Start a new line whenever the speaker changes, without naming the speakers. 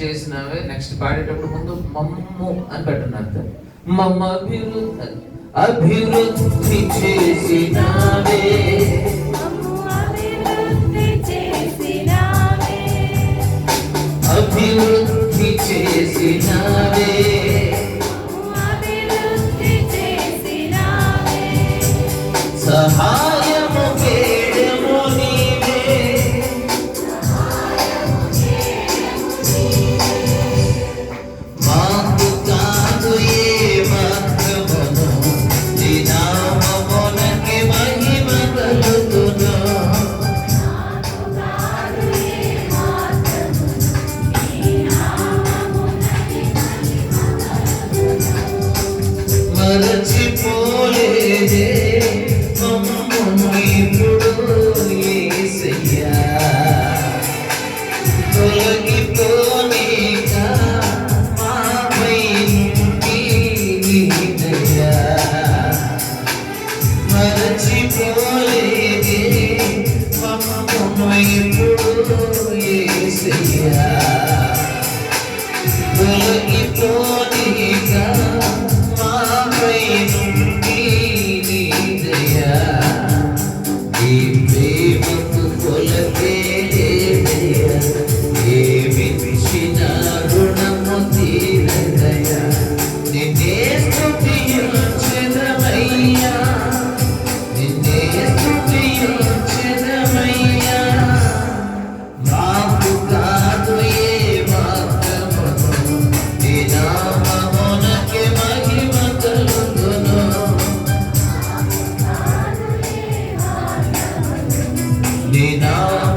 చేసినావే. Next పాడేటప్పుడు ముందు మమ్ము అని పెట్టినట్టు మమ్మ అభివృద్ధి చేసినావే, అభివృద్ధి చేసినావే, సహాయము కేడము నీవే, మాకు కాదు ఏ మాత్రమును, నీ నామమునకే మహిమ కలుగును. మరచిపోలేదే మమ్మును ఇప్పుడు యేసయ్యా, తొలగిపోలేక మాపై నుండి నీ దయ. మరచిపోలేదే మమ్మును ఇప్పుడు యేసయ్యా, తొలగిపోలేక మాపై నుండి నీ దయ. నీ ప్రేమకు కొలతే లేదయ్యా, ఏమిచ్చిన రుణము తీరదయ్యా. నిన్నే స్తుతించెదమయ్యా, నిన్నే స్తుతించెదమయ్యా. మాకు కాదు ఏ మాత్రమును, నీ నామమునకే మహిమ కలుగును. నీ నామ